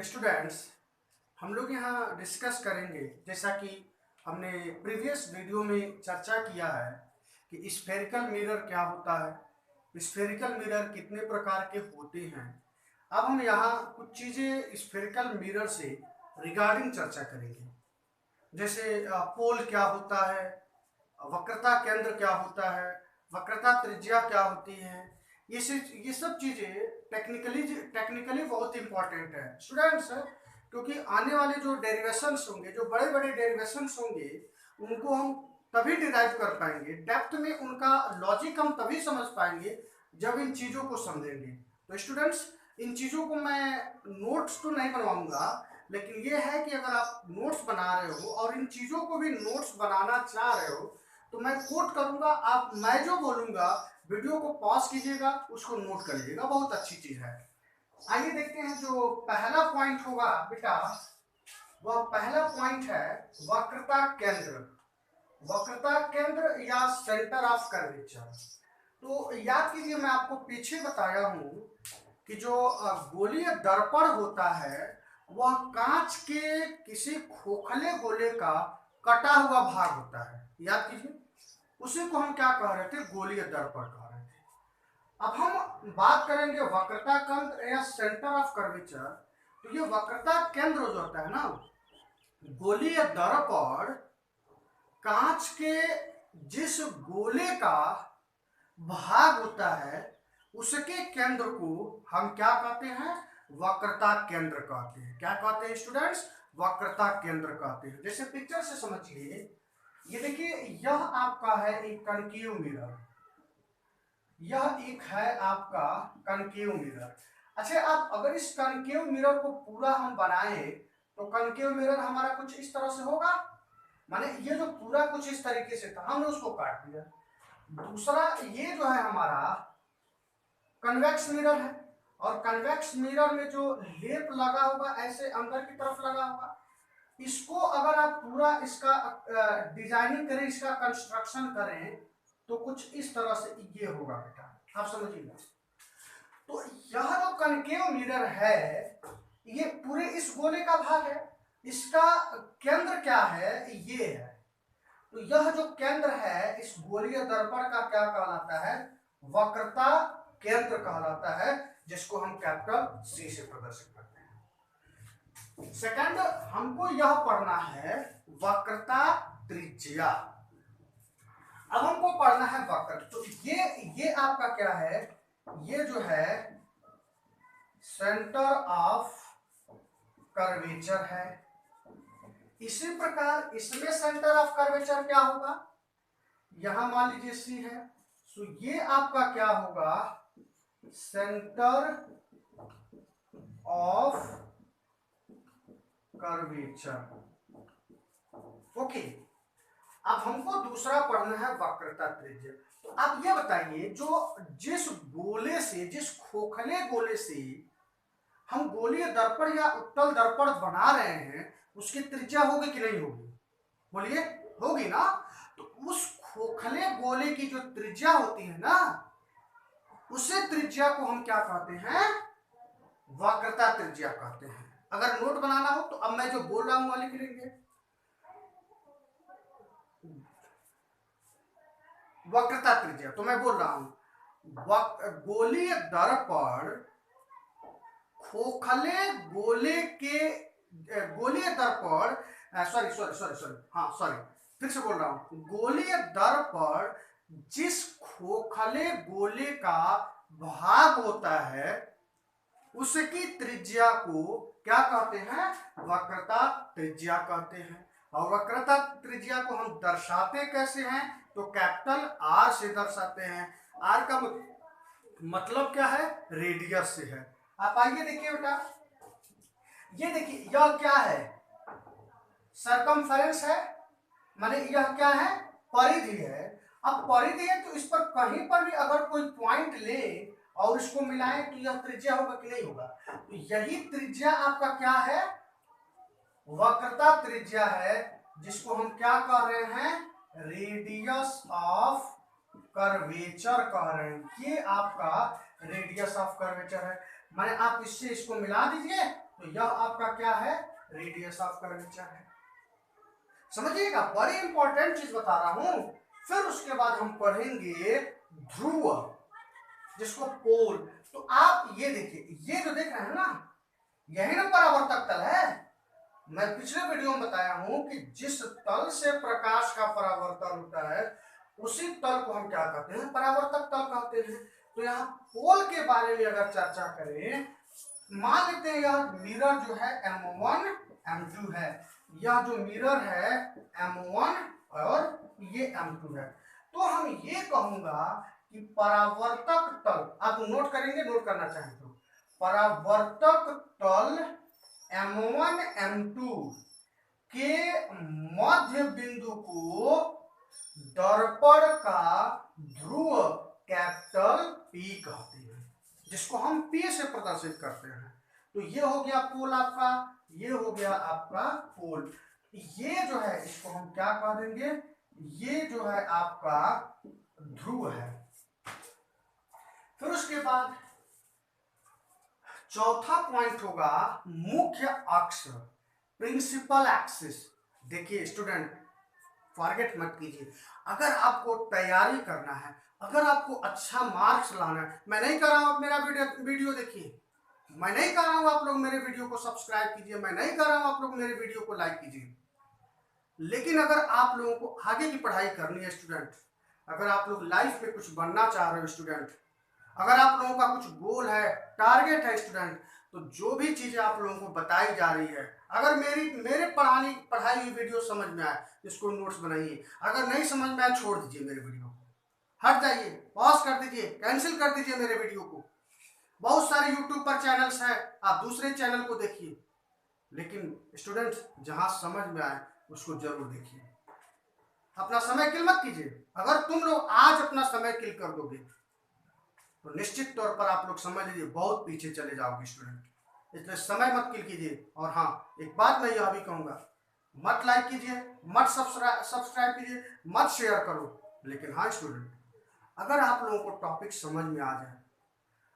Students, हम लोग यहाँ डिस्कस करेंगे जैसा कि हमने प्रीवियस वीडियो में चर्चा किया है कि स्फेरिकल मिरर क्या होता है, स्फेरिकल मिरर कितने प्रकार के होते हैं। अब हम यहाँ कुछ चीज़ें स्फेरिकल मिरर से रिगार्डिंग चर्चा करेंगे, जैसे पोल क्या होता है, वक्रता केंद्र क्या होता है, वक्रता त्रिज्या क्या होती है। ये सब चीज़ें टेक्निकली बहुत इंपॉर्टेंट है स्टूडेंट्स, क्योंकि आने वाले जो डेरिवेशंस होंगे, जो बड़े बड़े डेरिवेशंस होंगे, उनको हम तभी डिराइव कर पाएंगे, डेप्थ में उनका लॉजिक हम तभी समझ पाएंगे जब इन चीज़ों को समझेंगे। तो स्टूडेंट्स, इन चीज़ों को मैं नोट्स तो नहीं बनवाऊंगा, लेकिन ये है कि अगर आप नोट्स बना रहे हो और इन चीज़ों को भी नोट्स बनाना चाह रहे हो तो मैं कोट करूंगा, आप मैं जो बोलूंगा वीडियो को पॉज कीजिएगा, उसको नोट कर लीजिएगा, बहुत अच्छी चीज है। आइए देखते हैं जो पहला पॉइंट होगा बेटा, वह पहला पॉइंट है वक्रता केंद्र। वक्रता केंद्र या सेंटर ऑफ कर्वेचर। तो याद कीजिए, मैं आपको पीछे बताया हूं कि जो गोलीय दर्पण होता है वह कांच के किसी खोखले गोले का कटा हुआ भाग होता है। याद कीजिए, उसी को हम क्या कह रहे थे, गोलीय दर्पण कह रहे थे। अब हम बात करेंगे वक्रता केंद्र या सेंटर ऑफ कर्वेचर। तो ये वक्रता केंद्र जो होता है ना, गोलीय दर्पण कांच के जिस गोले का भाग होता है उसके केंद्र को हम क्या कहते हैं, वक्रता केंद्र कहते हैं। क्या कहते हैं स्टूडेंट्स, वक्रता केंद्र कहते हैं। जैसे पिक्चर से समझिए, ये देखिए, यह आपका है एक कनकेव मिरर, यह एक है आपका कनकेव मिरर। अच्छा, आप अगर इस कनकेव मिरर को पूरा हम बनाए तो कनकेव मिरर हमारा कुछ इस तरह से होगा, माने ये जो पूरा कुछ इस तरीके से था, हमने उसको काट दिया। दूसरा ये जो है हमारा कन्वेक्स मिरर है, और कन्वेक्स मिरर में जो लेप लगा होगा ऐसे अंदर की तरफ लगा होगा, इसको अगर आप पूरा इसका डिजाइनिंग करें, इसका कंस्ट्रक्शन करें तो कुछ इस तरह से ये होगा बेटा, आप समझिएगा। तो यह जो कनकेव मिरर है ये पूरे इस गोले का भाग है, इसका केंद्र क्या है, ये है। तो यह जो केंद्र है इस गोलीय दर्पण का क्या कहलाता है, वक्रता केंद्र कहलाता है, जिसको हम कैपिटल सी से प्रदर्शित करते हैं। सेकंड, हमको यह पढ़ना है वक्रता त्रिज्या। अब हमको पढ़ना है वक्र। तो ये आपका क्या है, ये जो है सेंटर ऑफ कर्वेचर है। इसी प्रकार इसमें सेंटर ऑफ कर्वेचर क्या होगा, यहां मान लीजिए सी है, तो ये आपका क्या होगा, सेंटर ऑफ कर्वेचर। ओके, अब हमको दूसरा पढ़ना है वक्रता त्रिज्या। तो आप ये बताइए, जो जिस गोले से, जिस खोखले गोले से हम गोलीय दर्पण या उत्तल दर्पण बना रहे हैं उसकी त्रिज्या होगी कि नहीं होगी, बोलिए, होगी ना। तो उस खोखले गोले की जो त्रिज्या होती है ना, उसे त्रिज्या को हम क्या कहते हैं, वक्रता त्रिज्या कहते हैं। अगर नोट बनाना हो तो अब मैं जो बोल रहा हूं वो लिख लेंगे, वक्रता त्रिज्या। तो मैं बोल रहा हूं गोलीय दर्पण खोखले गोले के, गोलीय दर्पण, सॉरी, फिर से बोल रहा हूं, गोलीय दर्पण जिस खोखले गोले का भाग होता है उसकी त्रिज्या को क्या कहते हैं, वक्रता त्रिज्या कहते हैं। और वक्रता त्रिज्या को हम दर्शाते कैसे हैं, तो कैपिटल आर से दर्शाते हैं। आर का मतलब क्या है, रेडियस से है। आप आइए देखिए बेटा, ये देखिए, यह क्या है, सरकमफेरेंस है, माने यह क्या है, परिधि है। अब परिधि है तो इस पर कहीं पर भी अगर कोई पॉइंट ले और इसको मिलाएं तो यह त्रिज्या होगा कि नहीं होगा। तो यही त्रिज्या आपका क्या है, वक्रता त्रिज्या है, जिसको हम क्या कह रहे हैं, रेडियस ऑफ कर्वेचर कह रहे हैं। ये आपका रेडियस ऑफ कर्वेचर है। माने आप इससे इसको मिला दीजिए तो यह आपका क्या है, रेडियस ऑफ कर्वेचर है। समझिएगा, बड़ी इंपॉर्टेंट चीज बता रहा हूं। फिर उसके बाद हम पढ़ेंगे ध्रुव, जिसको पोल। तो आप ये देखिए, ये जो देख रहे हैं ना, यही ना परावर्तक तल है। मैं पिछले वीडियो में बताया हूं कि जिस तल से प्रकाश का परावर्तन होता है उसी तल को हम क्या कहते हैं, परावर्तक तल कहते हैं। तो यहाँ पोल के बारे में अगर चर्चा करें, मान लेते हैं यह मिरर जो है M1 M2 है, यह जो मिरर है M1 और ये M2 है। तो हम ये कहूंगा कि परावर्तक तल, आप नोट करेंगे, नोट करना चाहें तो, परावर्तक तल M1 M2 के मध्य बिंदु को दर्पण का ध्रुव कैपिटल P कहते हैं, जिसको हम P से प्रदर्शित करते हैं। तो ये हो गया पोल आपका, ये हो गया आपका पोल। ये जो है इसको हम क्या कह देंगे, ये जो है आपका ध्रुव है। फिर उसके बाद चौथा पॉइंट होगा मुख्य अक्ष, प्रिंसिपल एक्सिस। देखिए स्टूडेंट, फॉरगेट मत कीजिए, अगर आपको तैयारी करना है, अगर आपको अच्छा मार्क्स लाना है, मैं नहीं कर रहा हूं आप मेरा वीडियो देखिए, मैं नहीं कर रहा हूं आप लोग मेरे वीडियो को सब्सक्राइब कीजिए, मैं नहीं कर रहा हूं आप लोग मेरे वीडियो को लाइक कीजिए, लेकिन अगर आप लोगों को आगे की पढ़ाई करनी है स्टूडेंट, अगर आप लोग लाइफ में कुछ बनना चाह रहे हो स्टूडेंट, अगर आप लोगों का कुछ गोल है, टारगेट है स्टूडेंट, तो जो भी चीजें आप लोगों को बताई जा रही है, अगर मेरे पढ़ाई हुई वीडियो समझ में आए, इसको नोट्स बनाइए, अगर नहीं समझ में आए छोड़ दीजिए मेरे वीडियो को, हट जाइए, पॉज कर दीजिए, कैंसिल कर दीजिए मेरे वीडियो को। बहुत सारे यूट्यूब पर चैनल्स हैं, आप दूसरे चैनल को देखिए, लेकिन स्टूडेंट्स जहां समझ में आए उसको जरूर देखिए। अपना समय किल मत कीजिए। अगर तुम लोग आज अपना समय किल कर दोगे तो निश्चित तौर पर आप लोग समझ लीजिए बहुत पीछे चले जाओगे स्टूडेंट, इसलिए समय मत किल कीजिए। और हाँ, एक बात मैं यह भी कहूंगा, मत लाइक कीजिए, मत सब्सक्राइब कीजिए, मत शेयर करो, लेकिन हाँ स्टूडेंट, अगर आप लोगों को टॉपिक समझ में आ जाए,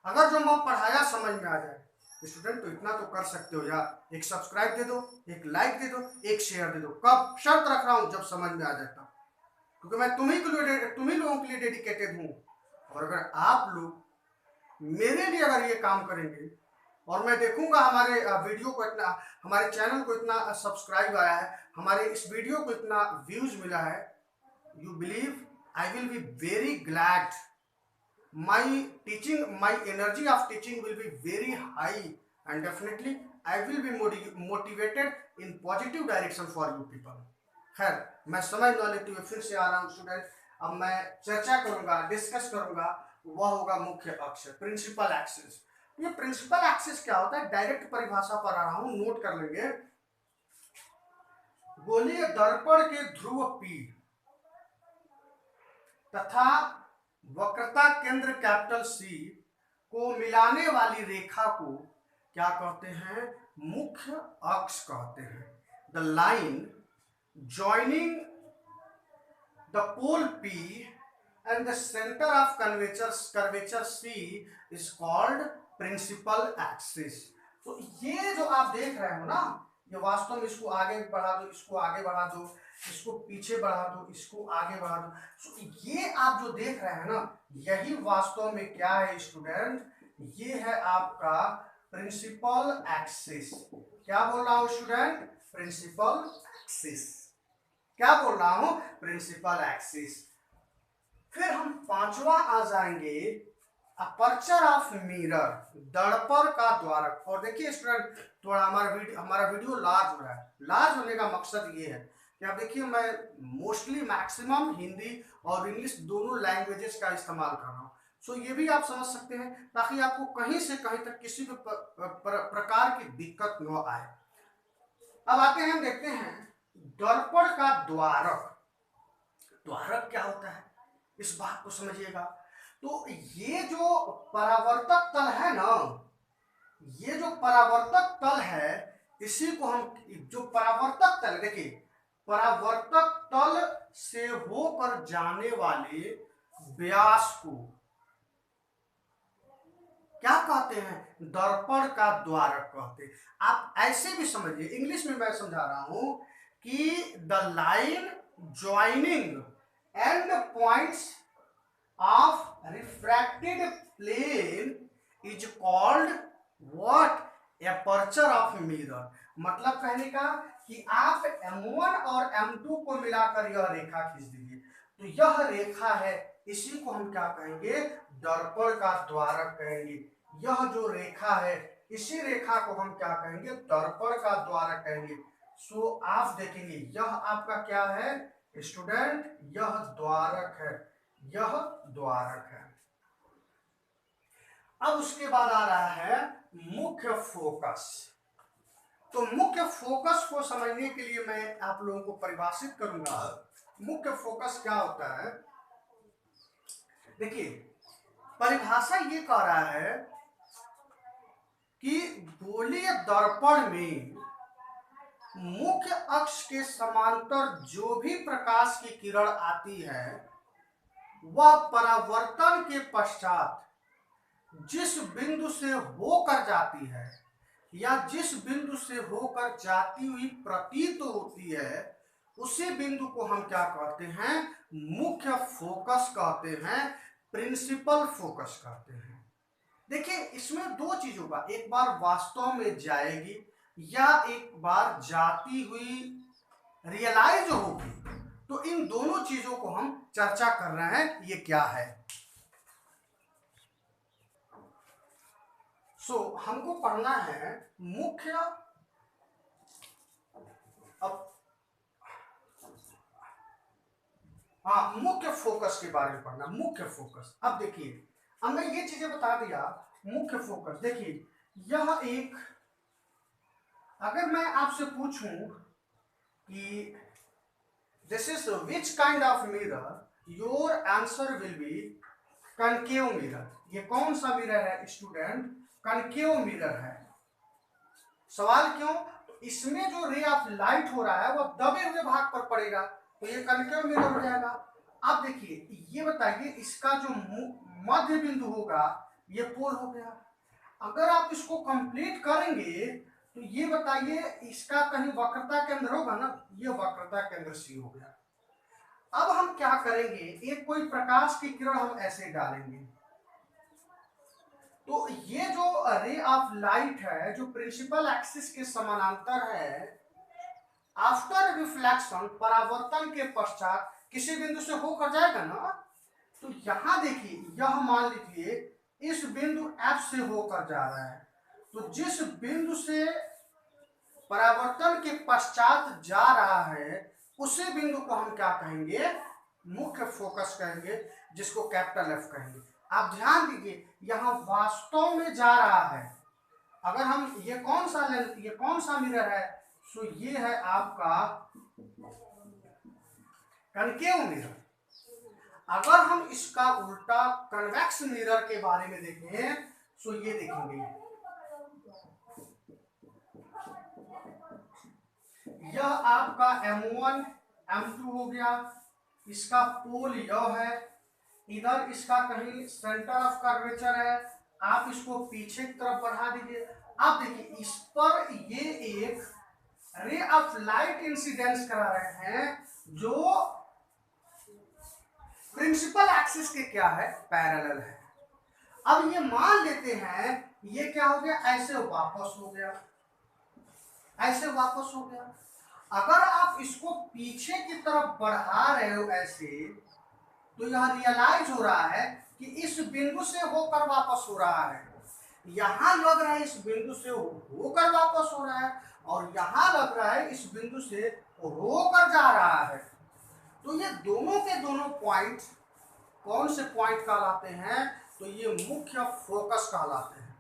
अगर जो मैं पढ़ाया समझ में आ जाए स्टूडेंट, तो इतना तो कर सकते हो यार, एक सब्सक्राइब दे दो, एक लाइक दे दो, एक शेयर दे दो। कब शर्त रख रहा हूं, जब समझ में आ जाता, क्योंकि मैं तुम्ही लोगों के लिए डेडिकेटेड हूं। और अगर आप लोग मेरे लिए अगर ये काम करेंगे, और मैं देखूंगा हमारे वीडियो को इतना, हमारे चैनल को इतना सब्सक्राइब आया है, हमारे इस वीडियो को इतना व्यूज मिला है, you believe I will be very glad, my energy of teaching will be very high, and definitely I will be motivated in positive direction for you people। खैर, मैं समय न लेते हुए फिर से आ रहा हूँ स्टूडेंट, अब मैं चर्चा करूंगा, डिस्कस करूंगा, वह होगा मुख्य अक्ष, प्रिंसिपल एक्सिस। ये प्रिंसिपल एक्सिस क्या होता है, डायरेक्ट परिभाषा पर आ रहा हूं, नोट कर लेंगे। गोलीय दर्पण के ध्रुव P तथा वक्रता केंद्र कैपिटल C को मिलाने वाली रेखा को क्या कहते हैं, मुख्य अक्ष कहते हैं। The line joining the pole P and the center of curvature C is called principal axis। तो ये जो आप देख रहे हो ना, ये वास्तव में, इसको आगे बढ़ा दो, इसको आगे बढ़ा दो, इसको पीछे बढ़ा दो, इसको आगे बढ़ा दो, तो ये आप जो देख रहे हैं ना, यही वास्तव में क्या है स्टूडेंट, ये है आपका प्रिंसिपल एक्सिस। क्या बोल रहा हूं स्टूडेंट, प्रिंसिपल एक्सिस। क्या बोल रहा हूं, प्रिंसिपल एक्सिस। फिर हम पांचवा आ जाएंगे, अपर्चर ऑफ मिरर, दर्पण का द्वारक। और देखिए स्टूडेंट, थोड़ा हमारा वीडियो लार्ज हो रहा है। लार्ज होने का मकसद ये है कि आप देखिए, मैं मोस्टली मैक्सिमम हिंदी और इंग्लिश दोनों लैंग्वेजेस का इस्तेमाल कर रहा हूँ। सो ये भी आप समझ सकते हैं, ताकि आपको कहीं से कहीं तक किसी भी प्रकार की दिक्कत न आए। अब आते हैं, हम देखते हैं दर्पण का द्वारक। द्वारक क्या होता है, इस बात को समझिएगा। तो ये जो परावर्तक तल है ना, ये जो परावर्तक तल है, इसी को हम, जो परावर्तक तल, देखिए परावर्तक तल से होकर जाने वाले व्यास को क्या कहते हैं, दर्पण का द्वारक कहते हैं। आप ऐसे भी समझिए, इंग्लिश में मैं समझा रहा हूं कि the line joining end points of refracted plane is called what, aperture of mirror. मतलब कहने का कि आप M1 और M2 को मिलाकर यह रेखा खींच दीजिए, तो यह रेखा है, इसी को हम क्या कहेंगे, दर्पण का द्वारक कहेंगे। यह जो रेखा है, इसी रेखा को हम क्या कहेंगे, दर्पण का द्वारक कहेंगे। सो आप देखेंगे यह आपका क्या है स्टूडेंट, यह द्वारक है, यह द्वारक है। अब उसके बाद आ रहा है मुख्य फोकस। तो मुख्य फोकस को समझने के लिए मैं आप लोगों को परिभाषित करूंगा। मुख्य फोकस क्या होता है, देखिए परिभाषा ये कह रहा है कि गोलीय दर्पण में मुख्य अक्ष के समांतर जो भी प्रकाश की किरण आती है, वह परावर्तन के पश्चात जिस बिंदु से होकर जाती है या जिस बिंदु से होकर जाती हुई प्रतीत होती है, उसी बिंदु को हम क्या कहते हैं, मुख्य फोकस कहते हैं, प्रिंसिपल फोकस कहते हैं। देखिए इसमें दो चीज होगा, एक बार वास्तव में जाएगी या एक बार जाती हुई रियलाइज होगी। तो इन दोनों चीजों को हम चर्चा कर रहे हैं, ये क्या है। हमको पढ़ना है मुख्य, मुख्य फोकस के बारे में पढ़ना, मुख्य फोकस। अब देखिए, अब मैं ये चीजें बता दिया, मुख्य फोकस। देखिए यह एक, अगर मैं आपसे पूछूं कि this is which kind of mirror, your answer will be concave mirror. ये कौन सा मिरर है स्टूडेंट, कनकेव मिरर है। सवाल क्यों, तो इसमें जो रे ऑफ लाइट हो रहा है वो दबे हुए भाग पर पड़ेगा, तो ये कनकेव मिरर हो जाएगा। अब देखिए ये बताइए, इसका जो मध्य बिंदु होगा ये पोल हो गया। अगर आप इसको कंप्लीट करेंगे तो ये बताइए इसका कहीं वक्रता केंद्र होगा ना, ये वक्रता केंद्र सी हो गया। अब हम क्या करेंगे, एक कोई प्रकाश की किरण हम ऐसे डालेंगे, तो ये जो रे ऑफ लाइट है जो प्रिंसिपल एक्सिस के समानांतर है, आफ्टर रिफ्लेक्शन, परावर्तन के पश्चात किसी बिंदु से होकर जाएगा ना। तो यहां देखिए, यह मान लीजिए इस बिंदु F से होकर जा रहा है, तो जिस बिंदु से परावर्तन के पश्चात जा रहा है उसी बिंदु को हम क्या कहेंगे, मुख्य फोकस कहेंगे, जिसको कैपिटल F कहेंगे। आप ध्यान दीजिए यहां वास्तव में जा रहा है। अगर हम ये कौन सा लेंस, ये कौन सा मिरर है, सो ये है आपका कनकेव मिरर। अगर हम इसका उल्टा कन्वेक्स मिरर के बारे में देखें, सो ये देखेंगे, यह आपका M1 M2 हो गया, इसका पोल यह है, इधर इसका कहीं सेंटर ऑफ कर्वेचर है, आप इसको पीछे की तरफ बढ़ा दीजिए। आप देखिए इस पर ये एक रे ऑफ लाइट इंसिडेंस करा रहे हैं जो प्रिंसिपल एक्सिस के क्या है, पैरेलल है। अब ये मान लेते हैं ये क्या हो गया, ऐसे वापस हो गया, ऐसे वापस हो गया। अगर आप इसको पीछे की तरफ बढ़ा रहे हो ऐसे, तो यह रियलाइज हो रहा है कि इस बिंदु से होकर वापस हो रहा है। यहां लग रहा है इस बिंदु से होकर वापस हो रहा है, और यहां लग रहा है इस बिंदु से होकर जा रहा है। तो ये दोनों के दोनों पॉइंट कौन से पॉइंट कहलाते हैं, तो ये मुख्य फोकस कहलाते हैं।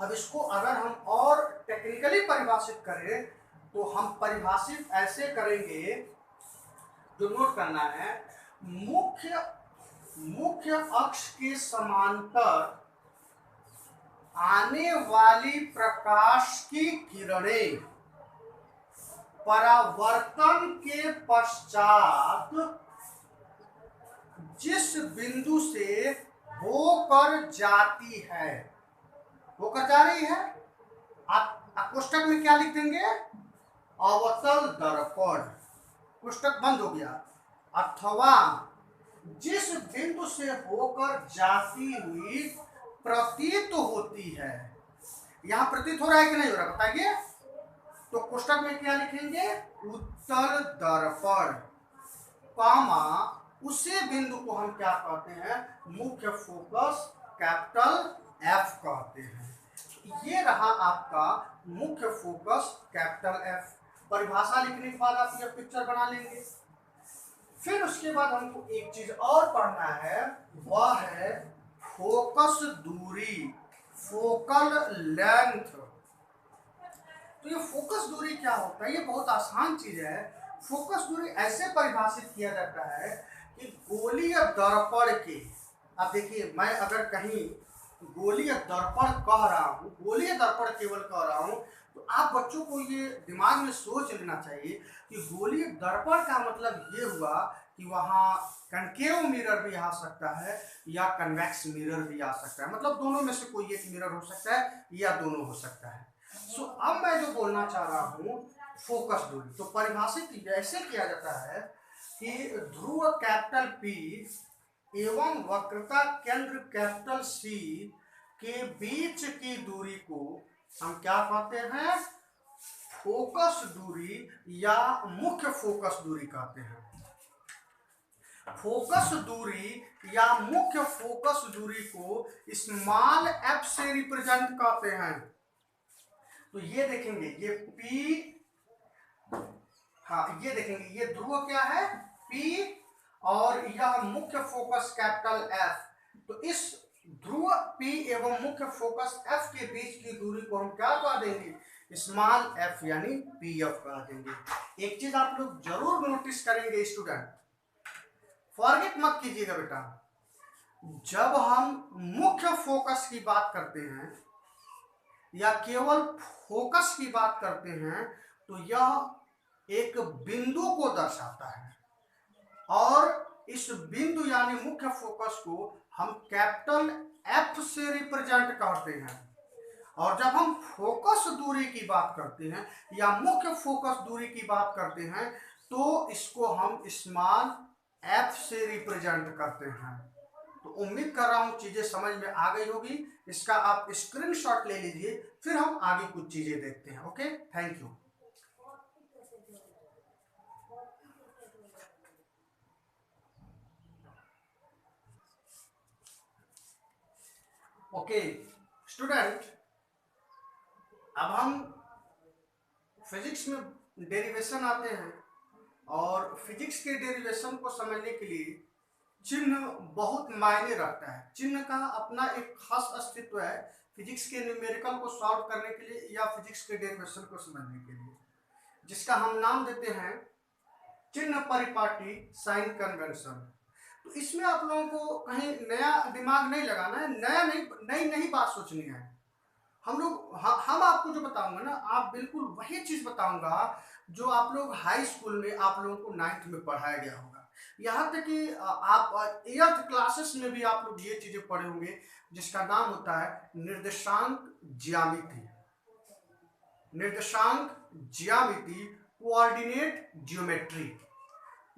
अब इसको अगर हम और टेक्निकली परिभाषित करें तो हम परिभाषित ऐसे करेंगे, जो नोट करना है, मुख्य अक्ष के समांतर आने वाली प्रकाश की किरणें परावर्तन के पश्चात जिस बिंदु से होकर जाती है, होकर जा रही है। आप कोष्टक में क्या लिख देंगे, अवतल दर्पण, कोष्टक बंद हो गया, अथवा जिस बिंदु से होकर जाती हुई प्रतीत होती है। यहां प्रतीत हो रहा है कि नहीं हो रहा बताइए। तो कोष्टक में क्या लिखेंगे, उत्तल दर्पण, कामा उसी बिंदु को हम क्या कहते हैं, मुख्य फोकस कैपिटल एफ कहते हैं। ये रहा आपका मुख्य फोकस कैपिटल एफ। परिभाषा लिखने के बाद आप ये पिक्चर बना लेंगे। फिर उसके बाद हमको एक चीज और पढ़ना है, वह है फोकस दूरी, फोकल लेंथ। तो ये फोकस दूरी क्या होता है, ये बहुत आसान चीज है। फोकस दूरी ऐसे परिभाषित किया जाता है कि गोलीय दर्पण के, अब देखिए मैं अगर कहीं गोलीय दर्पण कह रहा हूँ, गोलीय दर्पण केवल कह रहा हूँ, तो आप बच्चों को ये दिमाग में सोच लेना चाहिए कि गोलीय दर्पण का मतलब ये हुआ कि वहाँ कनकेव मिरर भी आ सकता है या कन्वेक्स मिरर भी आ सकता है, मतलब दोनों में से कोई एक मिरर हो सकता है या दोनों हो सकता है। सो अब मैं जो बोलना चाह रहा हूँ फोकस दूरी, तो परिभाषित ऐसे किया जाता है कि ध्रुव कैपिटल पी एवं वक्रता केंद्र कैपिटल सी के बीच की दूरी को हम क्या कहते हैं, फोकस दूरी या मुख्य फोकस दूरी कहते हैं। फोकस दूरी या मुख्य फोकस दूरी को स्मॉल एफ से रिप्रेजेंट करते हैं। तो ये देखेंगे ये P, हाँ ये देखेंगे ये ध्रुव क्या है P और यह मुख्य फोकस कैपिटल F। तो इस ध्रुव P एवं मुख्य फोकस F के बीच की दूरी को हम क्या कह देंगे, स्मॉल f यानी PF कह देंगे। एक चीज आप लोग जरूर नोटिस करेंगे स्टूडेंट, फॉरगेट मत कीजिएगा बेटा, जब हम मुख्य फोकस की बात करते हैं या केवल फोकस की बात करते हैं तो यह एक बिंदु को दर्शाता है और इस बिंदु यानी मुख्य फोकस को हम कैपिटल एफ से रिप्रेजेंट करते हैं। और जब हम फोकस दूरी की बात करते हैं या मुख्य फोकस दूरी की बात करते हैं तो इसको हम स्मॉल एफ से रिप्रेजेंट करते हैं। तो उम्मीद कर रहा हूं चीजें समझ में आ गई होगी। इसका आप स्क्रीनशॉट ले लीजिए, फिर हम आगे कुछ चीजें देखते हैं। Okay, thank you. Okay student, अब हम फिजिक्स में डेरिवेशन आते हैं और फिजिक्स के डेरिवेशन को समझने के लिए चिन्ह बहुत मायने रखता है। चिन्ह का अपना एक खास अस्तित्व है फिजिक्स के न्यूमेरिकल को सॉल्व करने के लिए या फिजिक्स के डेरिवेशन को समझने के लिए, जिसका हम नाम देते हैं चिन्ह परिपाटी, साइन कन्वेंशन। तो इसमें आप लोगों को कहीं नया दिमाग नहीं लगाना है, नई नई बात सोचनी है। हम आपको जो बताऊंगा ना, आप बिल्कुल वही चीज बताऊंगा जो आप लोग हाई स्कूल में आप लोगों को 9th में पढ़ाया गया होगा। यहाँ तक कि आप 8th क्लासेस में भी आप लोग ये चीजें पढ़े होंगे जिसका नाम होता है निर्देशांक ज्यामिति। निर्देशांक ज्यामिति, कोऑर्डिनेट ज्योमेट्री।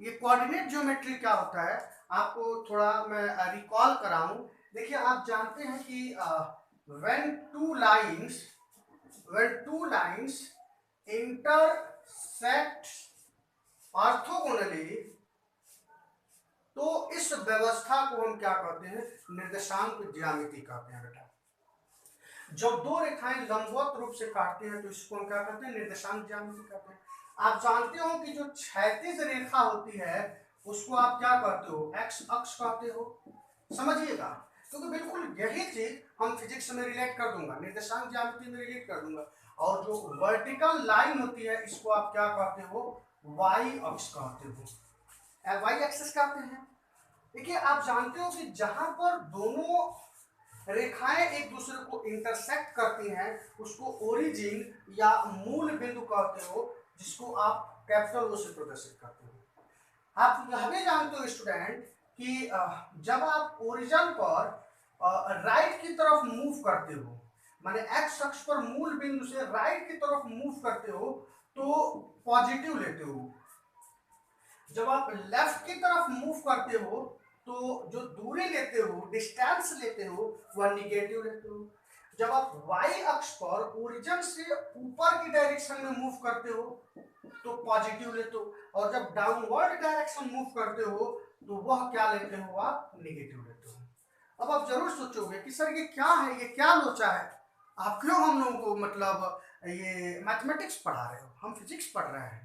ये कोऑर्डिनेट ज्योमेट्री क्या होता है आपको थोड़ा मैं रिकॉल कराऊं। देखिए आप जानते हैं कि when two lines intersect orthogonally, तो इस व्यवस्था को हम क्या कहते हैं, निर्देशांक ज्यामिति कहते हैं बेटा। जब दो रेखाएं लंबवत रूप से काटती हैं तो इसको हम क्या कहते हैं, निर्देशांक ज्यामिति कहते हैं। आप जानते हो कि जो क्षैतिज रेखा होती है उसको आप क्या कहते हो, एक्स अक्ष कहते हो। समझिएगा, क्योंकि बिल्कुल यही चीज हम फिजिक्स में रिलेट कर दूंगा, निर्देशांक ज्यामिति में रिलेट कर दूंगा। और जो वर्टिकल लाइन होती है इसको आप क्या कहते हो, वाई अक्ष कहते हो, वाई एक्सिस कहते हैं। देखिए आप जानते हो कि जहां पर दोनों रेखाएं एक दूसरे को इंटरसेक्ट करती हैं उसको ओरिजिन या मूल बिंदु कहते हो, जिसको आप कैपिटल ओ से प्रदर्शित करते हो। आप यह भी जानते हो स्टूडेंट कि जब आप ओरिजिन पर राइट की तरफ मूव करते हो, माने एक्स अक्ष पर मूल बिंदु से राइट की तरफ मूव करते हो तो पॉजिटिव लेते हो, जब आप लेफ्ट की तरफ मूव करते हो तो जो दूरी लेते हो, डिस्टेंस लेते हो, वह निगेटिव लेते हो। जब आप वाई अक्ष पर ओरिजिन से ऊपर की डायरेक्शन में मूव करते हो तो पॉजिटिव लेते हो, और जब डाउनवर्ड डायरेक्शन मूव करते हो तो वह क्या लेते हो, आप निगेटिव लेते हो। अब आप जरूर सोचोगे कि सर ये क्या है, ये क्या लोचा है, आप क्यों हम लोगों को मतलब ये मैथमेटिक्स पढ़ा रहे हो, हम फिजिक्स पढ़ रहे हैं।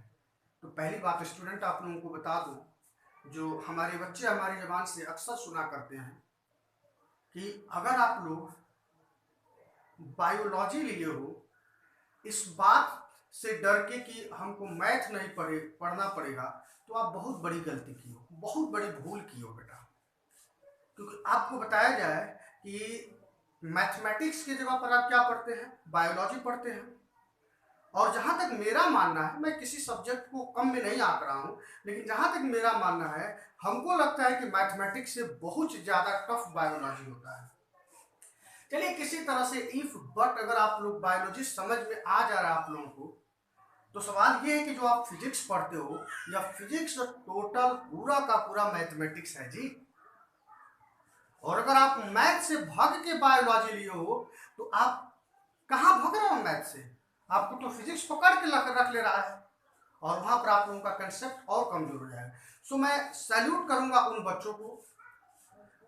तो पहली बात स्टूडेंट आप लोगों को बता दूं, जो हमारे बच्चे हमारी ज़बान से अक्सर सुना करते हैं कि अगर आप लोग बायोलॉजी लिए हो, इस बात से डर के कि हमको मैथ नहीं पढ़ना पड़ेगा, तो आप बहुत बड़ी गलती की हो, बहुत बड़ी भूल की हो बेटा। क्योंकि आपको बताया जाए कि मैथमेटिक्स की जगह पर आप क्या पढ़ते हैं, बायोलॉजी पढ़ते हैं। और जहाँ तक मेरा मानना है, मैं किसी सब्जेक्ट को कम में नहीं आंक रहा हूँ, लेकिन जहाँ तक मेरा मानना है, हमको लगता है कि मैथमेटिक्स से बहुत ज़्यादा टफ बायोलॉजी होता है। चलिए किसी तरह से इफ बट अगर आप लोग बायोलॉजी समझ में आ जा रहा है आप लोगों को, तो सवाल ये है कि जो आप फिजिक्स पढ़ते हो, या फिजिक्स टोटल पूरा का पूरा मैथमेटिक्स है जी। और अगर आप मैथ से भाग के बायोलॉजी लिए हो तो आप कहाँ भाग रहे हो मैथ से, आपको तो फिजिक्स पकड़ के रख ले रहा है, और वहां पर आप लोगों का कंसेप्ट और कमजोर हो जाएगा। सो मैं सैल्यूट करूंगा उन बच्चों को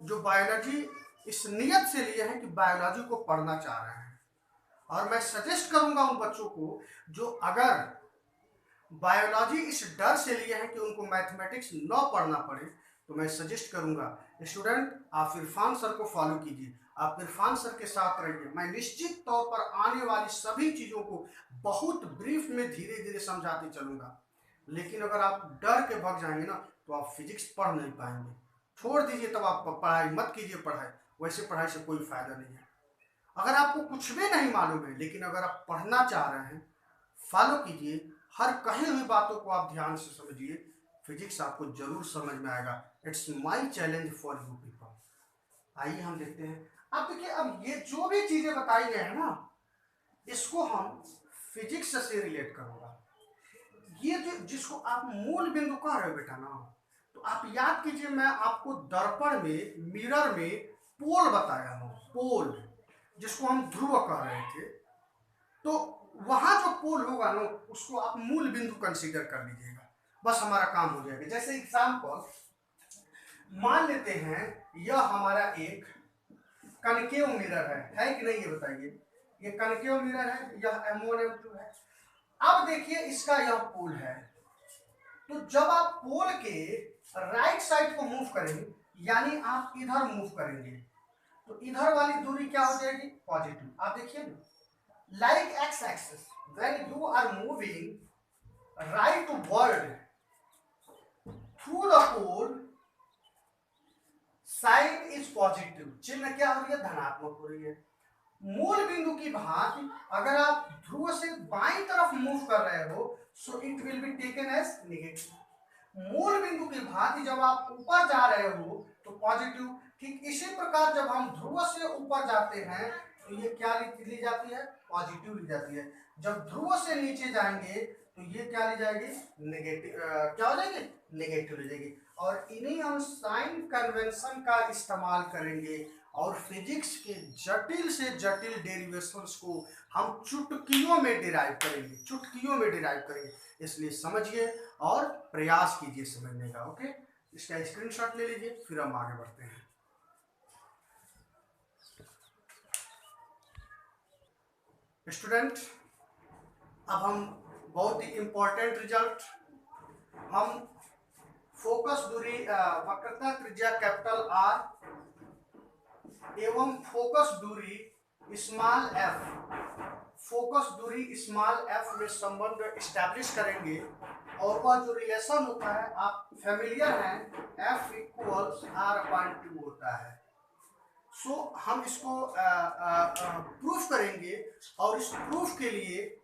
जो बायोलॉजी इस नियत से लिए हैं कि बायोलॉजी को पढ़ना चाह रहे हैं, और मैं सजेस्ट करूंगा उन बच्चों को जो अगर बायोलॉजी इस डर से लिए हैं कि उनको मैथमेटिक्स न पढ़ना पड़े, तो मैं सजेस्ट करूंगा स्टूडेंट आप इरफान सर को फॉलो कीजिए, आप इरफान सर के साथ रहिए। मैं निश्चित तौर पर आने वाली सभी चीज़ों को बहुत ब्रीफ में धीरे धीरे समझाते चलूंगा, लेकिन अगर आप डर के भाग जाएंगे ना तो आप फिजिक्स पढ़ नहीं पाएंगे। छोड़ दीजिए, तब आप पढ़ाई मत कीजिए, पढ़ाई वैसे पढ़ाई से कोई फायदा नहीं है। अगर आपको कुछ भी नहीं मालूम है, लेकिन अगर आप पढ़ना चाह रहे हैं, फॉलो कीजिए, हर कही हुई बातों को आप ध्यान से समझिए, फिजिक्स आपको जरूर समझ में आएगा। It's my challenge for you people. आइए हम देखते हैं। अब देखिए, अब ये जो भी चीजें बताई गई है ना, इसको हम फिजिक्स से रिलेट करूंगा। ये जो जिसको आप मूल बिंदु कह रहे हो बेटा ना, तो आप याद कीजिए, मैं आपको दर्पण में, मिरर में पोल बताया हूं, पोल जिसको हम ध्रुव कह रहे थे। तो वहां जो पोल होगा ना, उसको आप मूल बिंदु कंसीडर कर लीजिएगा, बस हमारा काम हो जाएगा। जैसे एग्जांपल मान लेते हैं, यह हमारा एक कनकेव मिरर है कि नहीं, ये बताइए। ये कनकेव मिरर है, यह M1 M2 है। अब देखिए इसका यह पोल है, तो जब आप पोल के राइट साइड को मूव करेंगे, यानी आप इधर मूव करेंगे, तो इधर वाली दूरी क्या हो जाएगी, पॉजिटिव। आप देखिए ना, like x-axis, when you are moving rightward through the pole, sign is positive, चिन्ह क्या हो रही है, धनात्मक हो रही है। मूल बिंदु की भांति अगर आप ध्रुव से बाईं तरफ मूव कर रहे हो, so it will be taken as negative. मूल बिंदु की भांति जब आप ऊपर जा रहे हो तो पॉजिटिव। ठीक इसी प्रकार जब हम ध्रुव से ऊपर जाते हैं तो ये क्या ली जाती है, पॉजिटिव ली जाती है। जब ध्रुव से नीचे जाएंगे तो ये क्या ली जाएगी, नेगेटिव। क्या हो जाएगी, नेगेटिव ली जाएगी। और इन्हीं हम साइन कन्वेंशन का इस्तेमाल करेंगे, और फिजिक्स के जटिल से जटिल डेरिवेशंस को हम चुटकियों में डिराइव करेंगे, चुटकियों में डिराइव करेंगे। इसलिए समझिए और प्रयास कीजिए समझने का। ओके, इसका स्क्रीनशॉट ले लीजिए, फिर हम आगे बढ़ते हैं। स्टूडेंट, अब हम बहुत ही इंपॉर्टेंट रिजल्ट, हम फोकस दूरी वक्रता त्रिज्या कैपिटल R एवं फोकस दूरी स्मॉल f, फोकस दूरी स्मॉल f में संबंध एस्टैब्लिश करेंगे। और वह जो रिलेशन होता है आप फेमिलियर हैं, F इक्वल्स R/2 होता है। सो हम इसको प्रूफ करेंगे, और इस प्रूफ के लिए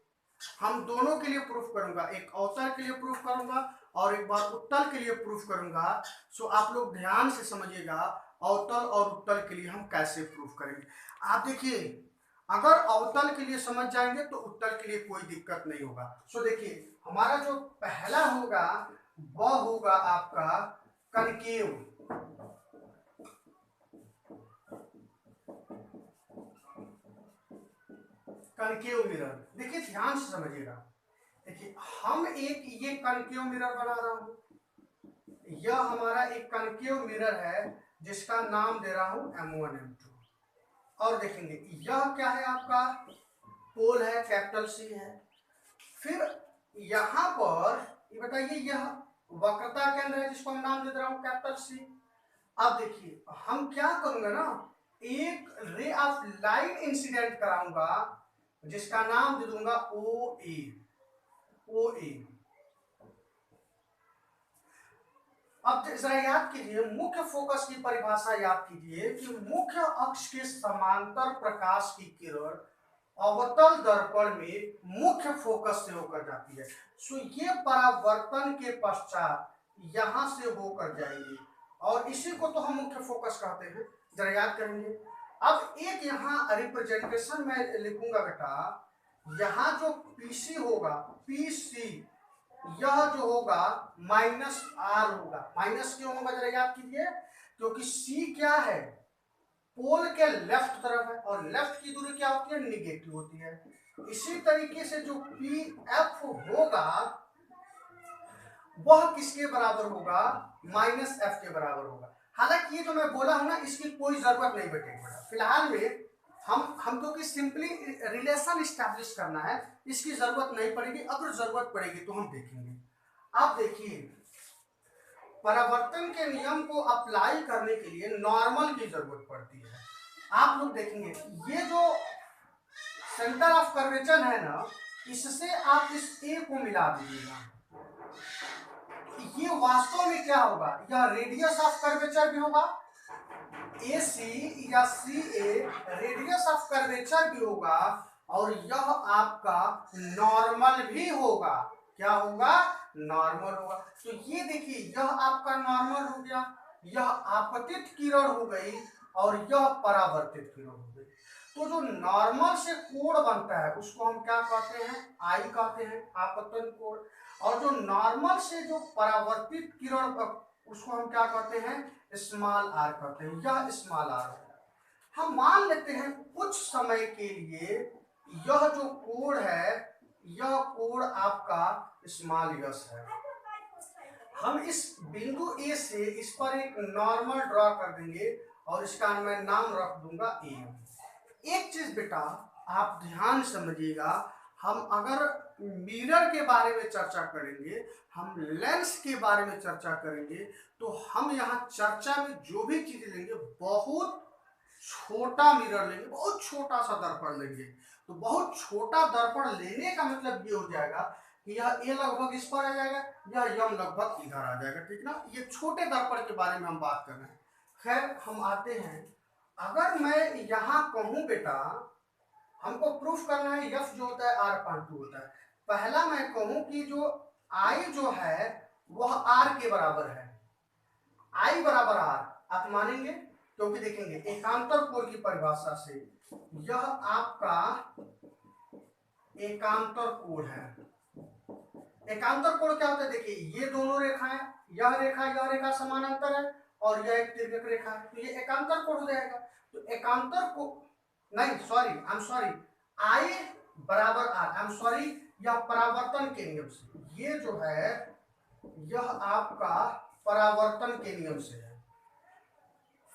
हम दोनों के लिए प्रूफ करूंगा, एक अवतल के लिए प्रूफ करूंगा और एक बार उत्तल के लिए प्रूफ करूंगा। सो आप लोग ध्यान से समझिएगा, अवतल और उत्तल के लिए हम कैसे प्रूफ करेंगे। आप देखिए, अगर अवतल के लिए समझ जाएंगे तो उत्तल के लिए कोई दिक्कत नहीं होगा। सो देखिए हमारा जो पहला होगा वह होगा आपका कनकेव। कनकेव मिरर, देखिए ध्यान से समझिएगा। देखिए हम एक ये कनकेव मिरर बना रहा हूं, यह हमारा एक कनकेव मिरर है जिसका नाम दे रहा हूं M1 M2। और देखेंगे यह क्या है, आपका पोल है, कैपिटल C है। फिर यहां पर ये बताइए यह वक्रता केंद्र है जिसको हम नाम दे रहा हूं कैपिटल C। अब देखिए हम क्या करूंगा ना, एक रे ऑफ लाइट इंसिडेंट कराऊंगा जिसका नाम दे दूंगा OA। OA अब जरा याद कीजिए, मुख्य फोकस की परिभाषा याद कीजिए कि मुख्य अक्ष के समांतर प्रकाश की किरण अवतल दर्पण में मुख्य फोकस से होकर जाती है। सो ये परावर्तन के पश्चात यहां से होकर जाएंगे और इसी को तो हम मुख्य फोकस कहते हैं। जरा याद करेंगे। अब एक यहाँ रिप्रेजेंटेशन में लिखूंगा बेटा, यहाँ जो PC होगा, PC यह जो होगा -R होगा। माइनस क्यों होगा जरा याद कीजिए, क्योंकि C क्या है, पोल के लेफ्ट तरफ है और लेफ्ट की दूरी क्या होती है, निगेटिव होती है। इसी तरीके से जो PF होगा वह किसके बराबर होगा, -F के बराबर होगा। हालांकि ये जो मैं बोला हूं ना इसकी कोई जरूरत नहीं बेटेगी बेटा, फिलहाल में हम तो कि सिंपली रिलेशन स्टैब्लिश करना है, इसकी जरूरत नहीं पड़ेगी। अगर जरूरत पड़ेगी तो हम देखेंगे। अब देखिए परावर्तन के नियम को अप्लाई करने के लिए नॉर्मल की जरूरत पड़ती है। आप लोग देखेंगे ये जो सेंटर ऑफ कर्वेचर है ना, इससे आप इस A को मिला दीजिएगा। ये वास्तव में क्या होगा, यह रेडियस ऑफ कर्वेचर भी होगा, AC या CA रेडियस ऑफ कर्वेचर भी होगा और यह आपका नॉर्मल भी होगा। क्या होगा, नॉर्मल होगा। तो ये देखिए यह आपका नॉर्मल हो गया, यह आपतित किरण हो गई और यह परावर्तित किरण हो गई। तो जो नॉर्मल से कोण बनता है उसको हम क्या कहते हैं, I कहते हैं, आपतन कोण। और जो नॉर्मल से जो परावर्तित किरण उसको हम क्या कहते हैं, स्मॉल r कहते हैं। यह स्मॉल r है। हम मान लेते हैं कुछ समय के लिए यह जो कोण है, यह कोण आपका स्मॉल यस है। हम इस बिंदु A से इस पर एक नॉर्मल ड्रॉ कर देंगे और इसका मैं नाम रख दूंगा A। एक चीज बेटा आप ध्यान समझिएगा, हम अगर मिरर के बारे में चर्चा करेंगे, हम लेंस के बारे में चर्चा करेंगे, तो हम यहाँ चर्चा में जो भी चीज लेंगे बहुत छोटा मिरर लेंगे, बहुत छोटा सा दर्पण लेंगे। तो बहुत छोटा दर्पण लेने का मतलब ये हो जाएगा कि यह A लगभग इस पर आ जाएगा, यह M लगभग इधर आ जाएगा, ठीक ना। ये छोटे दर्पण के बारे में हम बात कर रहे हैं। खैर हम आते हैं, अगर मैं यहाँ कहूँ बेटा हमको प्रूफ करना है F जो होता है R/2 होता है। पहला मैं कहूँ कि जो I जो है वह R के बराबर है, I बराबर R, आप मानेंगे क्योंकि देखेंगे एकांतर कोण की परिभाषा से यह आपका एकांतर कोण है। एकांतर कोण क्या होता है, देखिए ये दोनों रेखाएं, यह रेखा समानांतर है और यह एक तिर्यक रेखा है, तो ये एकांतर कोण हो जाएगा। तो एकांतर को नहीं, सॉरी I बराबर R, यह परावर्तन के नियम से, ये जो है यह आपका परावर्तन के नियम से है।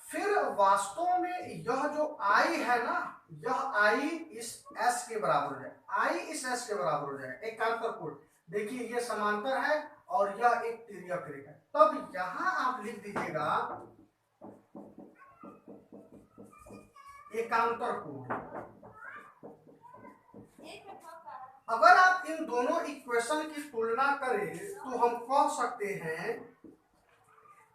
फिर वास्तव में यह जो I है ना, यह I इस S के बराबर हो जाए, I इस S के बराबर हो जाए, एकांतर कोण। देखिए ये समांतर है और यह एक तिर्यक रेखा है। तब यहां आप लिख दीजिएगा एकांतर कोण। अगर आप इन दोनों इक्वेशन की तुलना करें तो हम कह सकते हैं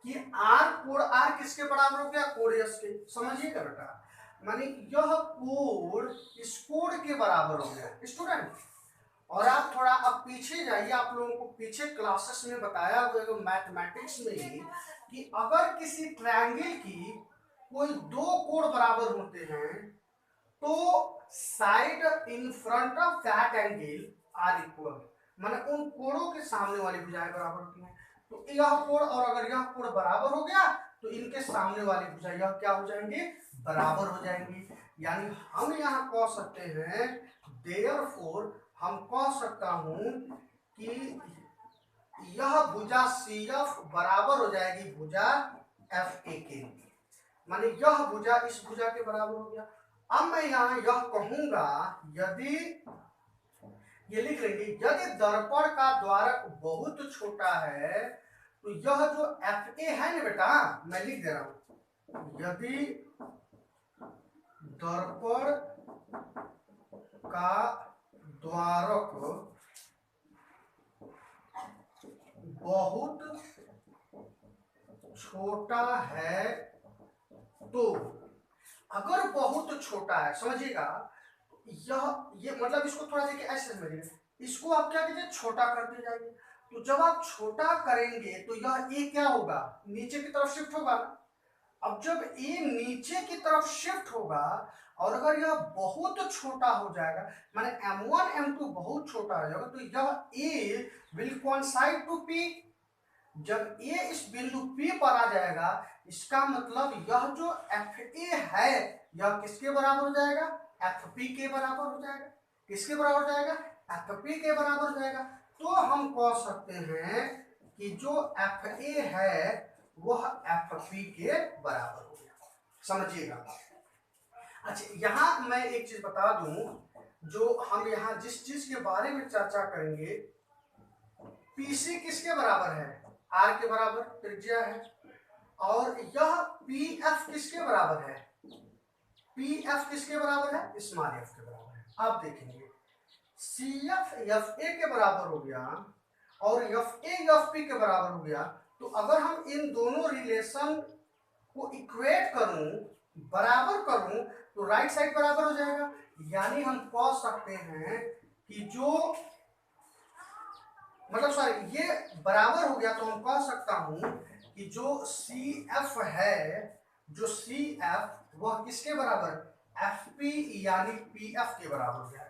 कि R कोण R किसके बराबर हो गया, कोण S के। समझिएगा बेटा, माने यह कोण इस कोण के बराबर हो गया स्टूडेंट। और आप थोड़ा अब पीछे जाइए, आप लोगों को पीछे क्लासेस में बताया हुआ मैथमेटिक्स में ही कि अगर किसी ट्रायंगल की कोई दो कोण बराबर होते हैं तो side in front of that angle are equal, माने उन कोणों के सामने वाली भुजाएं बराबर होती हैं। तो यह कोण और अगर यह कोण बराबर हो गया तो इनके सामने वाली भुजा यह क्या हो जाएंगे, बराबर हो जाएंगी। यानी हम यहाँ कह सकते हैं, देयरफॉर हम कह सकता हूं कि यह भुजा CF बराबर हो जाएगी भुजा FA के, माने यह भुजा इस भुजा के बराबर हो गया। अब मैं यहाँ यह कहूंगा, यदि ये लिख लेंगे, यदि दर्पण का द्वारक बहुत छोटा है तो यह जो FA है ना बेटा, मैं लिख दे रहा हूं, यदि दर्पण का द्वारक बहुत छोटा है तो, अगर बहुत छोटा है समझिएगा, ये मतलब इसको थोड़ा देखिए ऐसे समझिए, इसको आप क्या कीजिए, छोटा करते जाएंगे। तो जब आप छोटा करेंगे तो यह ए क्या होगा, नीचे की तरफ शिफ्ट होगा। अब जब ए नीचे की तरफ शिफ्ट होगा और अगर यह बहुत छोटा हो जाएगा, माने M1 M2 बहुत छोटा हो जाएगा, तो यह ए विल कोइंसाइड टू पी। जब ए इस बिंदु P पर आ जाएगा, इसका मतलब यह जो FA है यह किसके बराबर हो जाएगा, FP के बराबर हो जाएगा। किसके बराबर हो जाएगा, FP के बराबर हो जाएगा। तो हम कह सकते हैं कि जो FA है वह FP के बराबर हो गया, समझिएगा। अच्छा, यहाँ मैं एक चीज बता दूं, जो हम यहाँ जिस चीज के बारे में चर्चा करेंगे, PC किसके बराबर है, R के बराबर त्रिज्या है, और यह PF किसके बराबर है, PF किसके बराबर है, स्मॉल f के बराबर है। आप देखेंगे CF FA के बराबर हो गया और FA FP के बराबर हो गया। तो अगर हम इन दोनों रिलेशन को इक्वेट करूं, बराबर करूं, तो राइट साइड बराबर हो जाएगा। यानी हम कह सकते हैं कि जो मतलब सॉरी ये बराबर हो गया, तो हम कह सकता हूं कि जो CF है, जो CF वह किसके बराबर, FP यानी PF के बराबर हो जाएगा।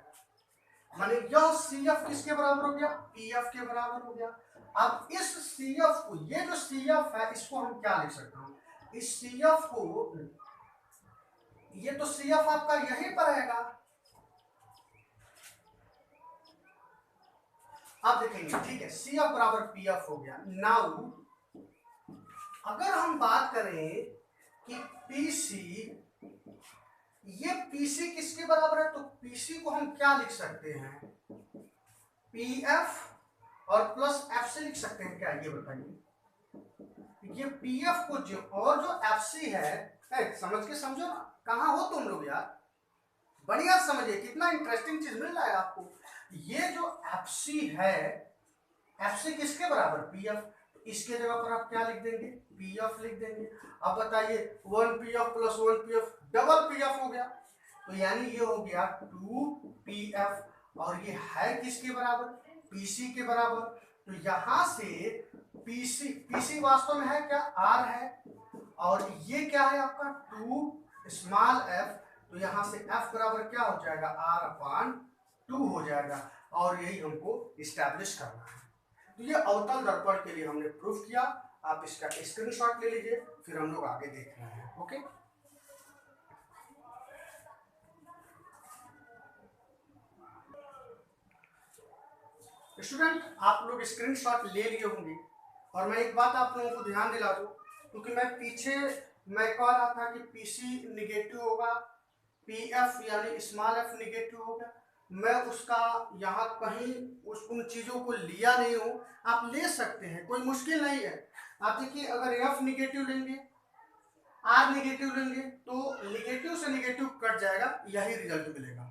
माने यह CF किसके बराबर हो गया, PF के बराबर हो गया। अब इस CF को, ये जो CF है इसको हम क्या लिख सकते हैं, इस CF को, ये तो CF आपका यहीं पर रहेगा। आप देखेंगे, ठीक है, CF बराबर PF हो गया। नाउ अगर हम बात करें कि PC, ये PC किसके बराबर है, तो PC को हम क्या लिख सकते हैं, PF और प्लस F से लिख सकते हैं क्या, ये बताइए। ये PF को जो और जो FC है, समझ के समझो ना, कहाँ हो तुम लोग यार, बढ़िया समझिए, कितना इंटरेस्टिंग चीज मिल रहा है आपको। ये जो FC है, FC किसके बराबर, PF, तो इसके जगह पर आप क्या लिख देंगे, PF लिख देंगे। अब बताइए 1PF plus 1PF double PF हो गया, तो यानी ये हो गया 2PF, और ये है किसके बराबर, PC के बराबर। तो यहां से PC वास्तव में है क्या, R है, और ये क्या है आपका 2 स्मॉल f, तो यहां से f बराबर क्या हो जाएगा, R/2 हो जाएगा, और यही हमको इस्टेब्लिश करना है। तो ये अवतल दर्पण के लिए हमने प्रूफ किया। आप इसका स्क्रीनशॉट ले लीजिए, फिर हम लोग आगे देख रहे हैं। ओके, स्टूडेंट आप लोग स्क्रीनशॉट ले लिए होंगे, और मैं एक बात आप लोगों को ध्यान दिला दूं, क्योंकि मैं पीछे कह रहा था कि PC निगेटिव होगा, PF यानी स्मॉल f निगेटिव होगा, मैं उसका यहाँ कहीं उन चीज़ों को लिया नहीं हूँ। आप ले सकते हैं, कोई मुश्किल नहीं है। आप देखिए, अगर F निगेटिव लेंगे, R निगेटिव लेंगे, तो निगेटिव से निगेटिव कट जाएगा, यही रिजल्ट मिलेगा।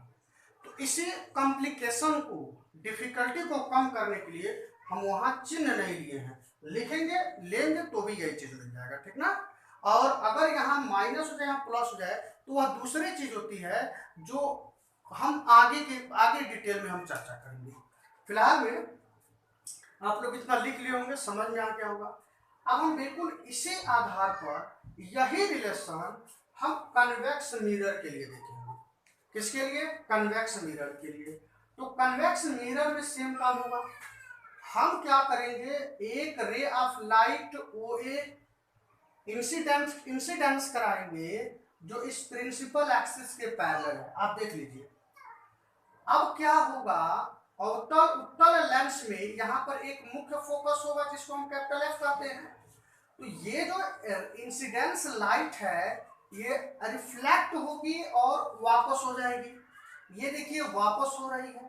तो इसी कॉम्प्लिकेशन को, डिफिकल्टी को कम करने के लिए हम वहाँ चिन्ह नहीं लिए हैं, लिखेंगे लेंगे तो भी यही चीज़ मिल जाएगा, ठीक ना। और अगर यहाँ माइनस हो जाए, यहाँ प्लस हो जाए, तो वह दूसरी चीज़ होती है जो हम आगे डिटेल में हम चर्चा करेंगे। फिलहाल में आप लोग इतना लिख लिए होंगे, समझ में आ गया होगा। अब हम बिल्कुल इसी आधार पर यही रिलेशन हम कन्वेक्स मिरर के लिए देखेंगे। किसके लिए? कन्वेक्स मिरर के लिए। तो कन्वेक्स मिरर में सेम काम होगा। हम क्या करेंगे, एक ray of light O A incidence कराएंगे जो इस प्रिंसिपल एक्सिस के पैरेलल है। आप देख लीजिए अब क्या होगा, अवतल उत्तल लेंस में यहाँ पर एक मुख्य फोकस होगा जिसको हम कैपिटल एफ कहते हैं। तो ये जो इंसिडेंस लाइट है ये रिफ्लेक्ट होगी और वापस हो जाएगी। ये देखिए वापस हो रही है।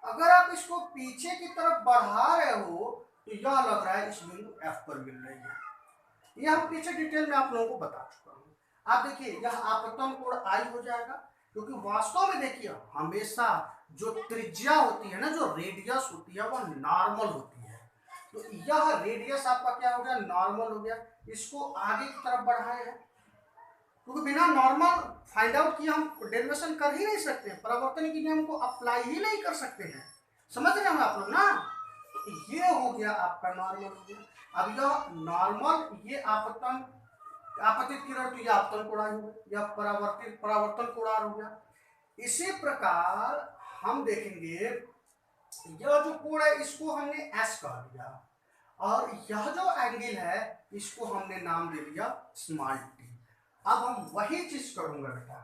अगर आप इसको पीछे की तरफ बढ़ा रहे हो तो यह लग रहा है इस बिंदु एफ पर मिल रही है। ये हम पीछे डिटेल में आप लोगों को बता चुका हूँ। आप देखिए यह आपतन कोण आई हो जाएगा, क्योंकि वास्तव में देखिए हमेशा जो त्रिज्या होती है ना, जो रेडियस होती है वह नॉर्मल होती है। तो यह रेडियस आपका क्या हो गया, नॉर्मल हो गया। इसको आगे की तरफ बढ़ाए हैं, क्योंकि बिना नॉर्मल फाइंड आउट किए हम डेरिवेशन कर ही नहीं सकते, परावर्तन के नियम को अप्लाई ही नहीं कर सकते हैं। समझ रहे हैं आप लोग ना? तो ये हो गया आपका नॉर्मल हो गया। अब यह नॉर्मल, ये आपतित किरण, तो ये आपतन कोण हो गया, यह परावर्तन कोण हो गया। इसी प्रकार हम देखेंगे यह जो कोण है इसको हमने एस कह दिया, और यह जो एंगल है इसको हमने नाम दे दिया स्मॉल टी। अब हम वही चीज करूंगा बेटा,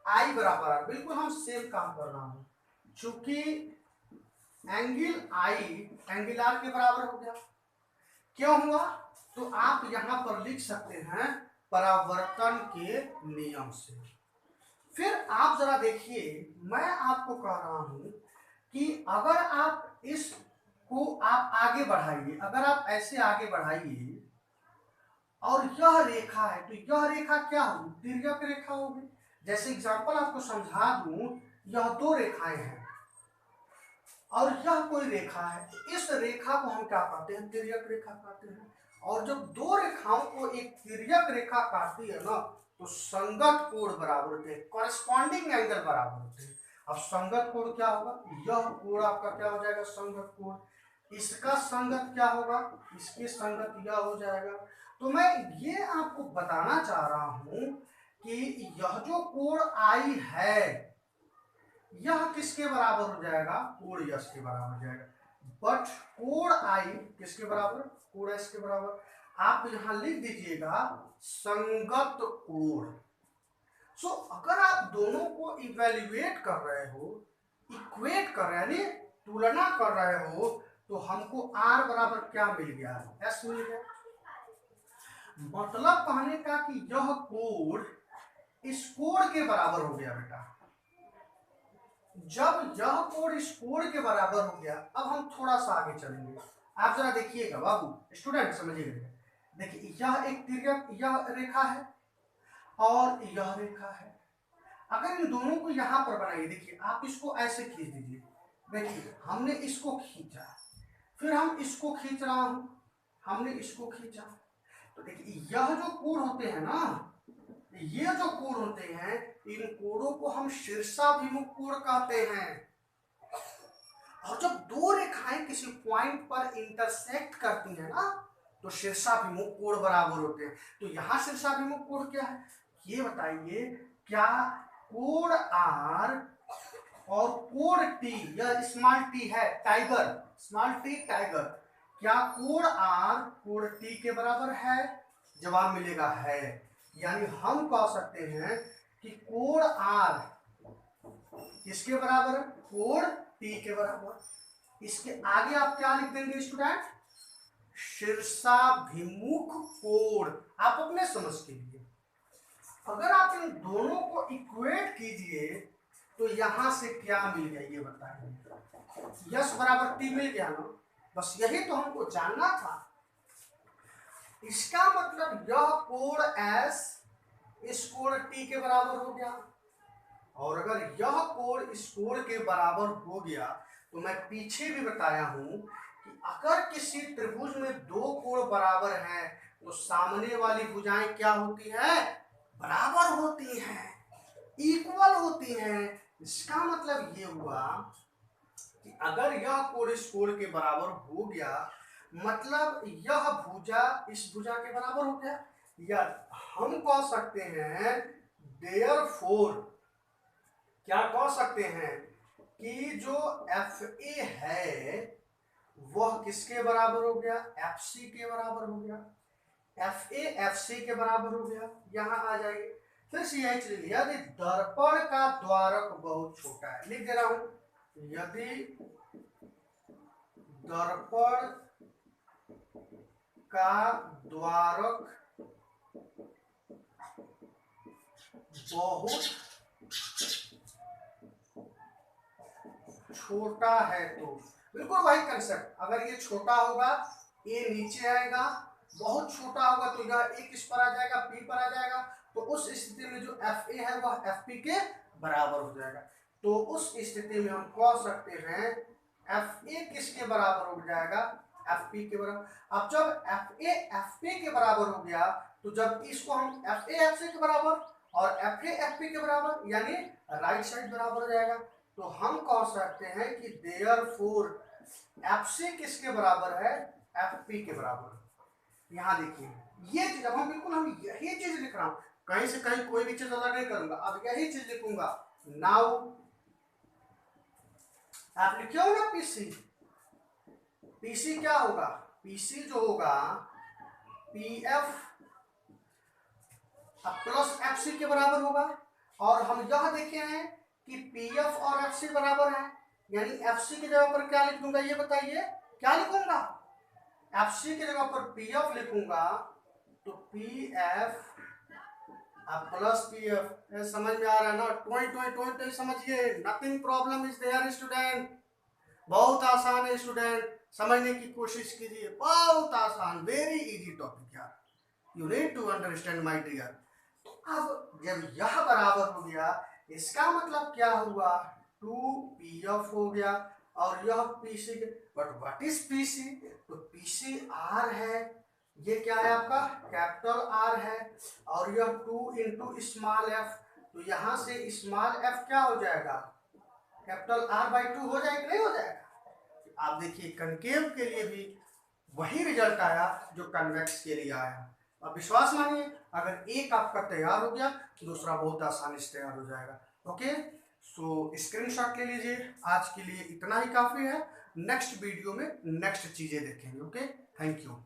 आई बराबर आर, बिल्कुल हम सेम काम कर रहा हूं। चूंकि एंगल आई एंगल आर के बराबर हो गया, क्यों हुआ? तो आप यहां पर लिख सकते हैं परावर्तन के नियम से। फिर आप जरा देखिए, मैं आपको कह रहा हूं कि अगर आप इसको आप आगे बढ़ाइए, अगर आप ऐसे आगे बढ़ाइए और यह रेखा है, तो यह रेखा क्या होगी, तिर्यक रेखा होगी। जैसे एग्जांपल आपको समझा दूं, यह दो रेखाएं हैं और यह कोई रेखा है, इस रेखा को हम क्या कहते हैं, तिर्यक रेखा कहते हैं। और जब दो रेखाओं को एक तिर्यक रेखा काटती है ना, तो संगत कोण बराबर होते हैं, कॉरेस्पॉन्डिंग एंगल बराबर होते हैं। अब संगत कोण क्या होगा, यह कोण आपका क्या हो जाएगा, संगत कोण। इसका संगत क्या होगा, इसके संगत यह हो जाएगा। तो मैं ये आपको बताना चाह रहा हूं कि यह जो कोण आई है यह किसके बराबर हो जाएगा, कोण यश के बराबर हो जाएगा। बट कोण आई किसके बराबर, कोण एस के बराबर। आप यहां लिख दीजिएगा संगत कोण। सो अगर आप दोनों को इवेल्युएट कर रहे हो, इक्वेट कर रहे हैं, यानी तुलना कर रहे हो, तो हमको आर बराबर क्या मिल गया, एस मिल गया। मतलब कहने का कि यह कोण इस कोण के बराबर हो गया बेटा। जब यह कोण इस कोण के बराबर हो गया, अब हम थोड़ा सा आगे चलेंगे। आप जरा देखिएगा बाबू, स्टूडेंट समझिएगा। देखिए यह एक तिर्यक, यह रेखा है और यह रेखा है। अगर इन दोनों को यहां पर बनाइए, देखिए आप इसको ऐसे खींच दीजिए। देखिए हमने इसको खींचा, फिर हम इसको खींच रहा हूं, हमने इसको खींचा। तो देखिए यह जो कोण होते हैं ना, ये जो कोण होते हैं, इन कोणों को हम शीर्षाभिमुख कोण कहते हैं। और जब दो रेखाएं किसी पॉइंट पर इंटरसेक्ट करती हैं ना, तो शीर्षाभिमुख कोण बराबर होते हैं। तो यहां शीर्षाभिमुख कोण क्या है, ये बताइए। क्या कोण आर और कोण टी, यह स्मॉल टी है, टाइगर, स्मॉल टी टाइगर, क्या कोण आर कोण टी के बराबर है? जवाब मिलेगा है। यानी हम कह सकते हैं कि कोण आर किसके बराबर है, कोण टी के बराबर। इसके आगे आप क्या लिख देंगे स्टूडेंट, शीर्षाभिमुख कोण। आप अपने समझ के लिए अगर आप इन दोनों को इक्वेट कीजिए तो यहां से क्या मिल गया ये बताइए, यस बराबर टी मिल गया ना। बस यही तो हमको जानना था। इसका मतलब यह कोण एस इस कोण टी के बराबर हो गया, और अगर यह कोण इस कोण के बराबर हो गया तो मैं पीछे भी बताया हूं कि अगर किसी त्रिभुज में दो कोण बराबर हैं तो सामने वाली भुजाएं क्या होती हैं, बराबर होती हैं, इक्वल होती हैं। इसका मतलब ये हुआ कि अगर यह कोण इस कोण के बराबर हो गया, मतलब यह भुजा इस भुजा के बराबर हो गया, या हम कह सकते हैं देयरफॉर क्या कह सकते हैं कि जो एफ ए है वह किसके बराबर हो गया, एफ सी के बराबर हो गया। एफ ए एफ सी के बराबर हो गया, यहां आ जाइए। फिर से यही चीज, यदि दर्पण का द्वारक बहुत छोटा है, लिख दे रहा हूं, यदि दर्पण का द्वारक बहुत छोटा है तो बिल्कुल वही कंसेप्ट, अगर ये छोटा होगा ए नीचे आएगा, बहुत छोटा होगा तो यह ए किस पर आ जाएगा, पी पर आ जाएगा। तो उस स्थिति में जो एफ ए है वह एफ पी के बराबर हो जाएगा। तो उस स्थिति में हम कह सकते हैं एफ ए किसके बराबर हो जाएगा, एफ पी के बराबर। अब जब एफ ए एफ पी के बराबर हो गया तो जब इसको हम एफ ए एफ सी के बराबर और एफ ए एफ पी के बराबर, यानी राइट साइड बराबर हो जाएगा, तो हम कह सकते हैं कि देयरफॉर एफ सी किसके बराबर है, एफ पी के बराबर। यहां देखिए ये चीज, अब हम यही चीज लिख रहा हूं, कहीं से कहीं कोई भी चीज अलग नहीं करूंगा, अब यही चीज लिखूंगा। नाउ आप लिखे हो ना पीसी, पीसी क्या होगा, पीसी जो होगा P F plus F C के बराबर होगा। और हम यह देखे हैं कि पी एफ और एफ सी बराबर है, यानी एफ सी की जगह पर क्या लिख दूंगा, ये बताइए क्या लिखूंगा, एफ सी की जगह पर पी एफ लिखूंगा, तो P F plus P F. समझ में आ रहा है ना, टोई समझिए, nothing problem is there student, बहुत आसान है स्टूडेंट, समझने की कोशिश कीजिए, बहुत आसान, वेरी इजी टॉपिक यार, you need to understand my dear. तो अब जब यह बराबर हो गया, इसका मतलब क्या हुआ, 2pf हो गया और यह pc, but what is pc, तो pc r है, ये क्या है आपका कैपिटल R है, और यह 2 इंटू स्मॉल f, तो यहां से स्मॉल f क्या हो जाएगा, कैपिटल R/2 हो जाएगा, नहीं हो जाएगा। आप देखिए कनकेव के लिए भी वही रिजल्ट आया जो कन्वेक्स के लिए आया। अब विश्वास मानिए, अगर एक आपका तैयार हो गया तो दूसरा बहुत आसानी से तैयार हो जाएगा। ओके, सो स्क्रीनशॉट ले लीजिए, आज के लिए इतना ही काफी है, नेक्स्ट वीडियो में नेक्स्ट चीजें देखेंगे। Okay, thank you.